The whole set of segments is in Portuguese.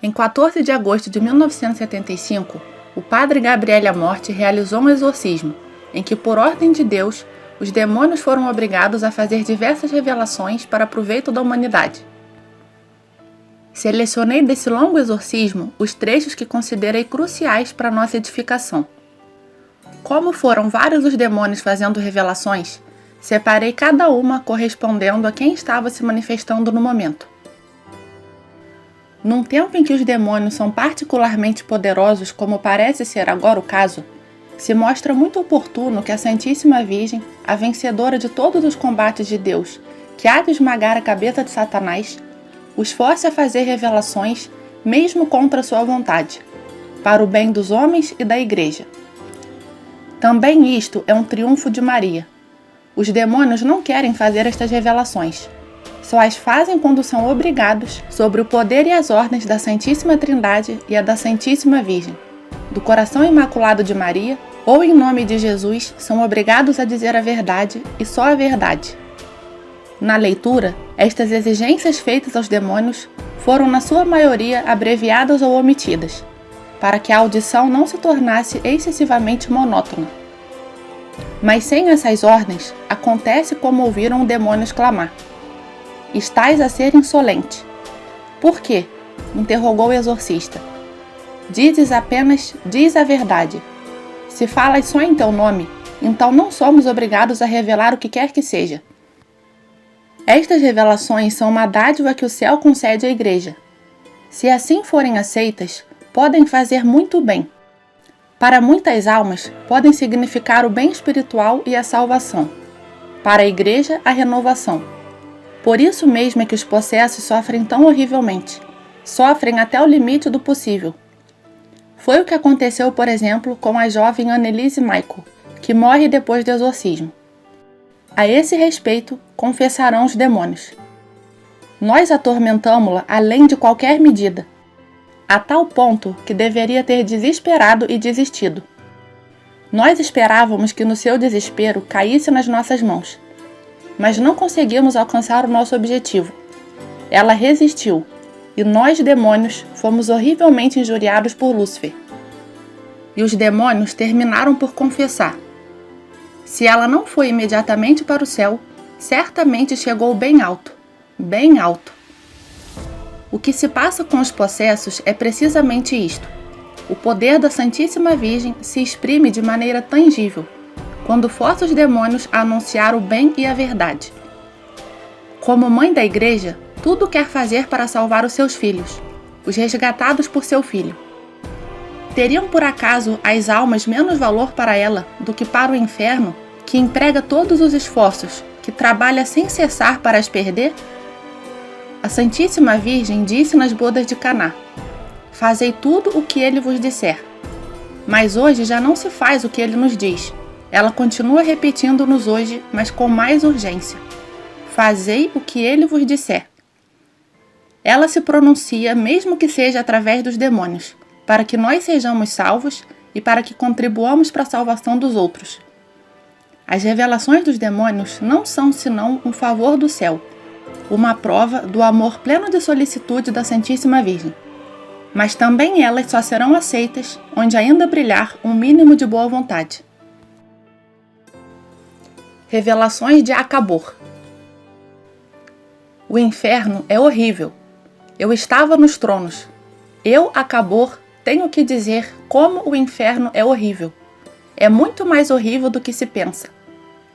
Em 14 de agosto de 1975, o padre Gabriele Amorti realizou um exorcismo, em que, por ordem de Deus, os demônios foram obrigados a fazer diversas revelações para proveito da humanidade. Selecionei desse longo exorcismo os trechos que considerei cruciais para nossa edificação. Como foram vários os demônios fazendo revelações, separei cada uma correspondendo a quem estava se manifestando no momento. Num tempo em que os demônios são particularmente poderosos, como parece ser agora o caso, se mostra muito oportuno que a Santíssima Virgem, a vencedora de todos os combates de Deus, que há de esmagar a cabeça de Satanás, os force a fazer revelações, mesmo contra sua vontade, para o bem dos homens e da Igreja. Também isto é um triunfo de Maria. Os demônios não querem fazer estas revelações. Só as fazem quando são obrigados, sobre o poder e as ordens da Santíssima Trindade e a da Santíssima Virgem, do coração imaculado de Maria, ou em nome de Jesus, são obrigados a dizer a verdade e só a verdade. Na leitura, estas exigências feitas aos demônios foram na sua maioria abreviadas ou omitidas, para que a audição não se tornasse excessivamente monótona. Mas sem essas ordens, acontece como ouviram o demônio exclamar: "Estais a ser insolente." "Por quê?" interrogou o exorcista. "Dizes apenas, diz a verdade. Se falas só em teu nome, então não somos obrigados a revelar o que quer que seja." Estas revelações são uma dádiva que o céu concede à Igreja. Se assim forem aceitas, podem fazer muito bem. Para muitas almas, podem significar o bem espiritual e a salvação. Para a Igreja, a renovação. Por isso mesmo é que os possessos sofrem tão horrivelmente. Sofrem até o limite do possível. Foi o que aconteceu, por exemplo, com a jovem Annelise Michael, que morre depois do exorcismo. A esse respeito, confessarão os demônios: "Nós atormentamo-la além de qualquer medida, a tal ponto que deveria ter desesperado e desistido. Nós esperávamos que no seu desespero caísse nas nossas mãos, mas não conseguimos alcançar o nosso objetivo. Ela resistiu, e nós, demônios, fomos horrivelmente injuriados por Lúcifer." E os demônios terminaram por confessar: "Se ela não foi imediatamente para o céu, certamente chegou bem alto, bem alto." O que se passa com os possessos é precisamente isto. O poder da Santíssima Virgem se exprime de maneira tangível, quando força os demônios a anunciar o bem e a verdade. Como mãe da Igreja, tudo quer fazer para salvar os seus filhos, os resgatados por seu Filho. Teriam por acaso as almas menos valor para ela do que para o inferno, que emprega todos os esforços, que trabalha sem cessar para as perder? A Santíssima Virgem disse nas bodas de Caná: "Fazei tudo o que ele vos disser." Mas hoje já não se faz o que ele nos diz. Ela continua repetindo-nos hoje, mas com mais urgência: "Fazei o que ele vos disser." Ela se pronuncia, mesmo que seja através dos demônios, para que nós sejamos salvos e para que contribuamos para a salvação dos outros. As revelações dos demônios não são senão um favor do céu, uma prova do amor pleno de solicitude da Santíssima Virgem. Mas também elas só serão aceitas onde ainda brilhar um mínimo de boa vontade. Revelações de Acabor. O inferno é horrível. Eu estava nos tronos. Eu, Acabor, tenho que dizer como o inferno é horrível. É muito mais horrível do que se pensa.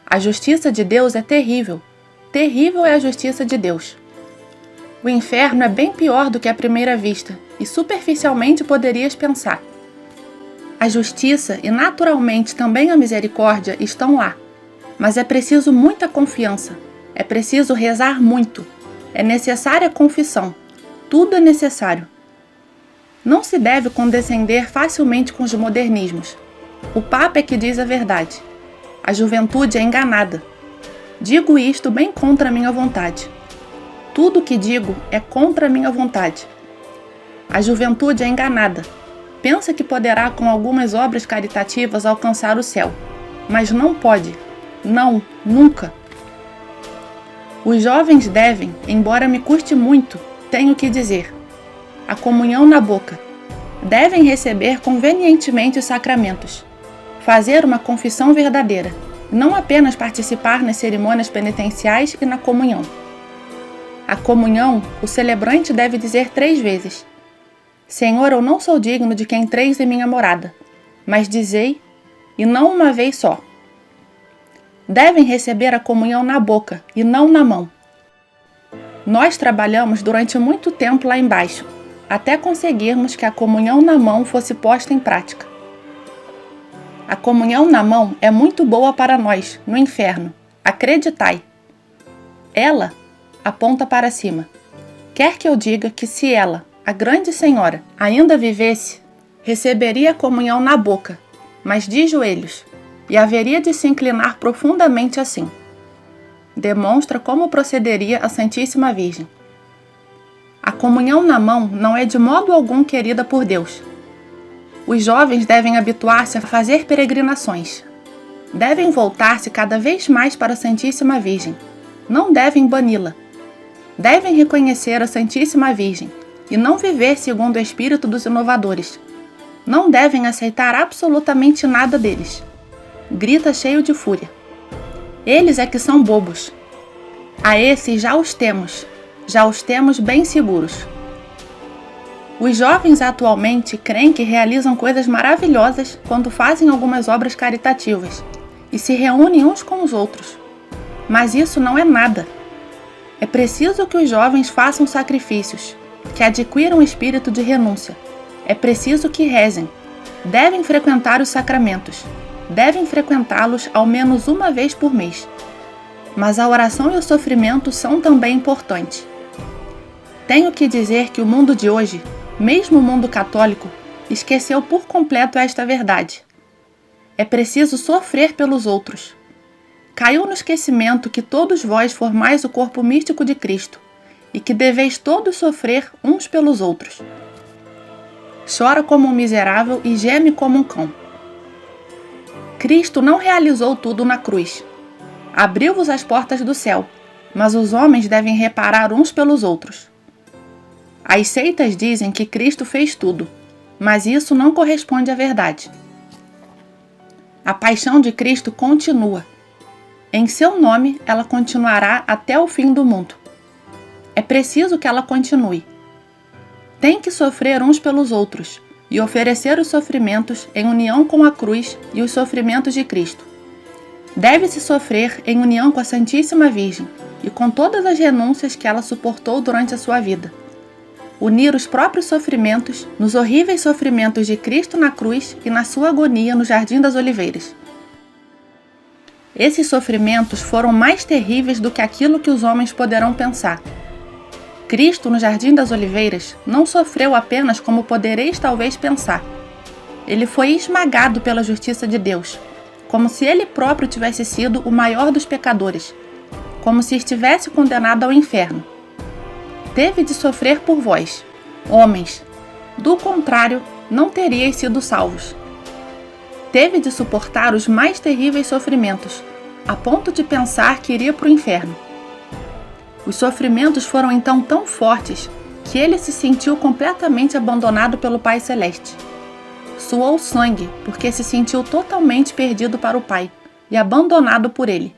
A justiça de Deus é terrível. Terrível é a justiça de Deus. O inferno é bem pior do que à primeira vista, e superficialmente poderias pensar. A justiça e naturalmente também a misericórdia estão lá, mas é preciso muita confiança, é preciso rezar muito, é necessária confissão, tudo é necessário. Não se deve condescender facilmente com os modernismos. O Papa é que diz a verdade. A juventude é enganada. Digo isto bem contra a minha vontade. Tudo o que digo é contra a minha vontade. A juventude é enganada. Pensa que poderá com algumas obras caritativas alcançar o céu, mas não pode. Não, nunca. Os jovens devem, embora me custe muito, tenho que dizer: a comunhão na boca. Devem receber convenientemente os sacramentos, fazer uma confissão verdadeira, não apenas participar nas cerimônias penitenciais e na comunhão. A comunhão, o celebrante deve dizer 3 vezes: Senhor, eu não sou digno de que entreis em minha morada, mas dizei, e não uma vez só. Devem receber a comunhão na boca e não na mão. Nós trabalhamos durante muito tempo lá embaixo, até conseguirmos que a comunhão na mão fosse posta em prática. A comunhão na mão é muito boa para nós, no inferno, acreditai. Ela aponta para cima. Quer que eu diga que se ela, a grande senhora, ainda vivesse, receberia a comunhão na boca, mas de joelhos, e haveria de se inclinar profundamente assim. Demonstra como procederia a Santíssima Virgem. A comunhão na mão não é de modo algum querida por Deus. Os jovens devem habituar-se a fazer peregrinações. Devem voltar-se cada vez mais para a Santíssima Virgem. Não devem bani-la. Devem reconhecer a Santíssima Virgem e não viver segundo o espírito dos inovadores. Não devem aceitar absolutamente nada deles. Grita cheio de fúria. Eles é que são bobos. A esses já os temos bem seguros. Os jovens atualmente creem que realizam coisas maravilhosas quando fazem algumas obras caritativas e se reúnem uns com os outros. Mas isso não é nada. É preciso que os jovens façam sacrifícios, que adquiram espírito de renúncia. É preciso que rezem. Devem frequentar os sacramentos. Devem frequentá-los ao menos uma vez por mês. Mas a oração e o sofrimento são também importantes. Tenho que dizer que o mundo de hoje, mesmo o mundo católico, esqueceu por completo esta verdade. É preciso sofrer pelos outros. Caiu no esquecimento que todos vós formais o corpo místico de Cristo e que deveis todos sofrer uns pelos outros. Chora como um miserável e geme como um cão. Cristo não realizou tudo na cruz. Abriu-vos as portas do céu, mas os homens devem reparar uns pelos outros. As seitas dizem que Cristo fez tudo, mas isso não corresponde à verdade. A paixão de Cristo continua. Em seu nome, ela continuará até o fim do mundo. É preciso que ela continue. Tem que sofrer uns pelos outros e oferecer os sofrimentos em união com a cruz e os sofrimentos de Cristo. Deve-se sofrer em união com a Santíssima Virgem e com todas as renúncias que ela suportou durante a sua vida. Unir os próprios sofrimentos nos horríveis sofrimentos de Cristo na cruz e na sua agonia no Jardim das Oliveiras. Esses sofrimentos foram mais terríveis do que aquilo que os homens poderão pensar. Cristo, no Jardim das Oliveiras, não sofreu apenas como podereis talvez pensar. Ele foi esmagado pela justiça de Deus, como se ele próprio tivesse sido o maior dos pecadores, como se estivesse condenado ao inferno. Teve de sofrer por vós, homens, do contrário, não teríeis sido salvos. Teve de suportar os mais terríveis sofrimentos, a ponto de pensar que iria para o inferno. Os sofrimentos foram então tão fortes que ele se sentiu completamente abandonado pelo Pai Celeste. Suou sangue porque se sentiu totalmente perdido para o Pai e abandonado por ele.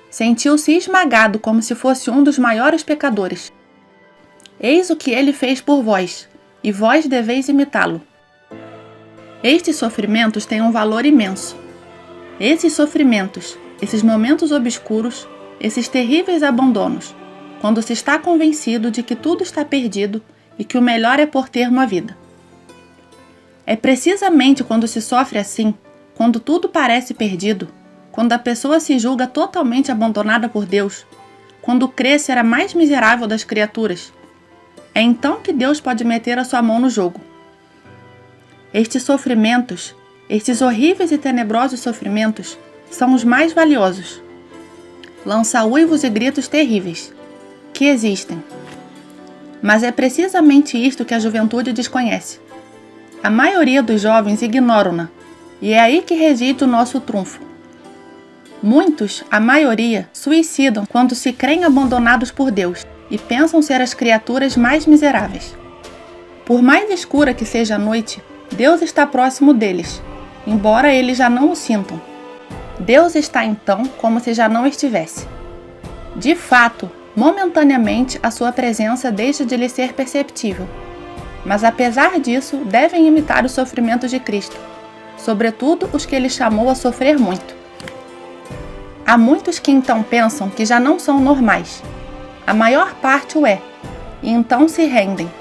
Sentiu-se esmagado como se fosse um dos maiores pecadores. Eis o que ele fez por vós, e vós deveis imitá-lo. Estes sofrimentos têm um valor imenso. Esses sofrimentos, esses momentos obscuros, esses terríveis abandonos, quando se está convencido de que tudo está perdido e que o melhor é por termo a vida. É precisamente quando se sofre assim, quando tudo parece perdido, quando a pessoa se julga totalmente abandonada por Deus, quando crê ser a mais miserável das criaturas, é então que Deus pode meter a sua mão no jogo. Estes sofrimentos, estes horríveis e tenebrosos sofrimentos, são os mais valiosos. Lança uivos e gritos terríveis, que existem. Mas é precisamente isto que a juventude desconhece. A maioria dos jovens ignoram-na, e é aí que reside o nosso trunfo. Muitos, a maioria, suicidam quando se creem abandonados por Deus e pensam ser as criaturas mais miseráveis. Por mais escura que seja a noite, Deus está próximo deles, embora eles já não o sintam. Deus está então como se já não estivesse. De fato, momentaneamente a sua presença deixa de lhe ser perceptível. Mas apesar disso, devem imitar os sofrimentos de Cristo, sobretudo os que ele chamou a sofrer muito. Há muitos que então pensam que já não são normais. A maior parte o é, e então se rendem.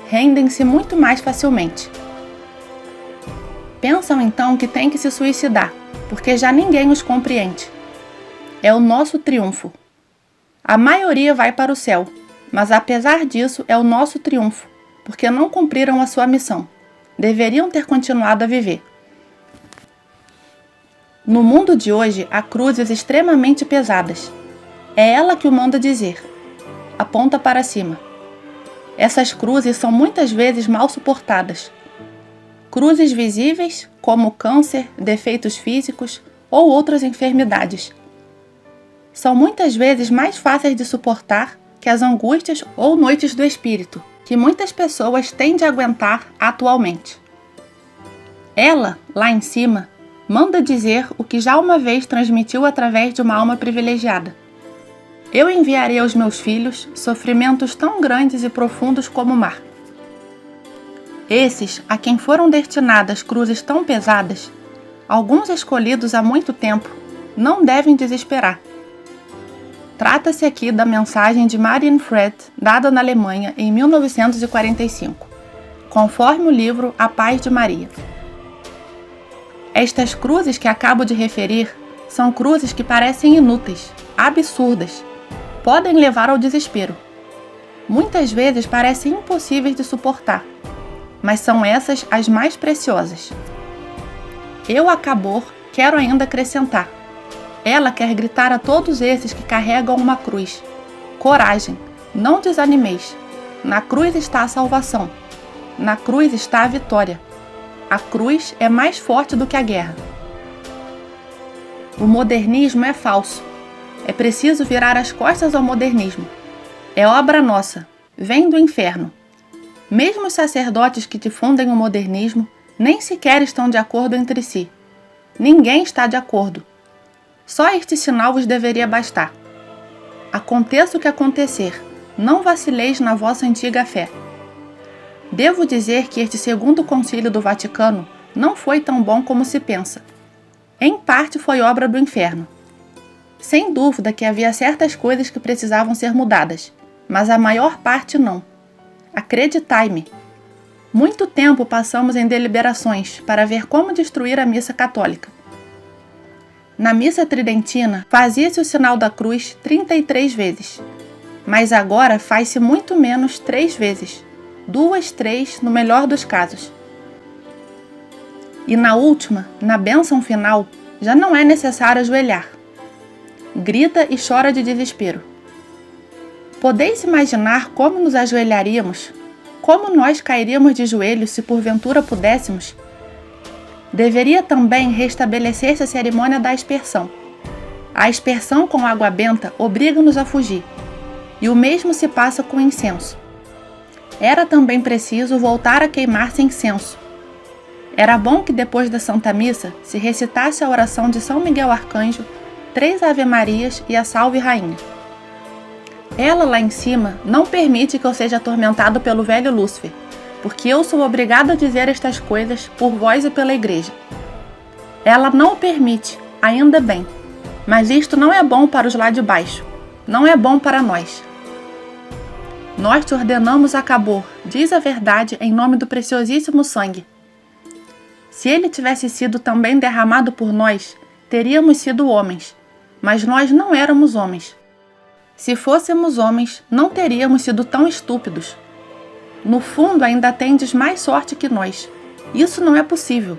Rendem-se muito mais facilmente. Pensam então que têm que se suicidar, porque já ninguém os compreende. É o nosso triunfo. A maioria vai para o céu, mas apesar disso é o nosso triunfo, porque não cumpriram a sua missão. Deveriam ter continuado a viver. No mundo de hoje, há cruzes extremamente pesadas. É ela que o manda dizer. Aponta para cima. Essas cruzes são muitas vezes mal suportadas. Cruzes visíveis, como câncer, defeitos físicos ou outras enfermidades. São muitas vezes mais fáceis de suportar que as angústias ou noites do espírito, que muitas pessoas têm de aguentar atualmente. Ela, lá em cima, manda dizer o que já uma vez transmitiu através de uma alma privilegiada. Eu enviarei aos meus filhos sofrimentos tão grandes e profundos como o mar. Esses, a quem foram destinadas cruzes tão pesadas, alguns escolhidos há muito tempo, não devem desesperar. Trata-se aqui da mensagem de Marienfred, dada na Alemanha em 1945, conforme o livro A Paz de Maria. Estas cruzes que acabo de referir são cruzes que parecem inúteis, absurdas, podem levar ao desespero. Muitas vezes parecem impossíveis de suportar, mas são essas as mais preciosas. Eu, Acabor, quero ainda acrescentar. Ela quer gritar a todos esses que carregam uma cruz: coragem, não desanimeis. Na cruz está a salvação. Na cruz está a vitória. A cruz é mais forte do que a guerra. O modernismo é falso. É preciso virar as costas ao modernismo. É obra nossa, vem do inferno. Mesmo os sacerdotes que difundem o modernismo nem sequer estão de acordo entre si. Ninguém está de acordo. Só este sinal vos deveria bastar. Aconteça o que acontecer, não vacileis na vossa antiga fé. Devo dizer que este segundo concílio do Vaticano não foi tão bom como se pensa. Em parte foi obra do inferno. Sem dúvida que havia certas coisas que precisavam ser mudadas, mas a maior parte não. Acreditai-me. Muito tempo passamos em deliberações para ver como destruir a missa católica. Na missa tridentina, fazia-se o sinal da cruz 33 vezes, mas agora faz-se muito menos 3 vezes. 2, 3 no melhor dos casos. E na última, na bênção final, já não é necessário ajoelhar. Grita e chora de desespero. Podeis imaginar como nos ajoelharíamos? Como nós cairíamos de joelhos se porventura pudéssemos? Deveria também restabelecer-se a cerimônia da aspersão. A aspersão com água benta obriga-nos a fugir, e o mesmo se passa com o incenso. Era também preciso voltar a queimar-se incenso. Era bom que depois da Santa Missa se recitasse a oração de São Miguel Arcanjo, 3 Ave-Marias e a Salve Rainha. Ela lá em cima não permite que eu seja atormentado pelo velho Lúcifer, porque eu sou obrigado a dizer estas coisas por vós e pela Igreja. Ela não o permite, ainda bem, mas isto não é bom para os lá de baixo, não é bom para nós. Nós te ordenamos, Acabor, diz a verdade em nome do preciosíssimo sangue. Se ele tivesse sido também derramado por nós, teríamos sido homens, mas nós não éramos homens. Se fôssemos homens, não teríamos sido tão estúpidos. No fundo, ainda tendes mais sorte que nós. Isso não é possível.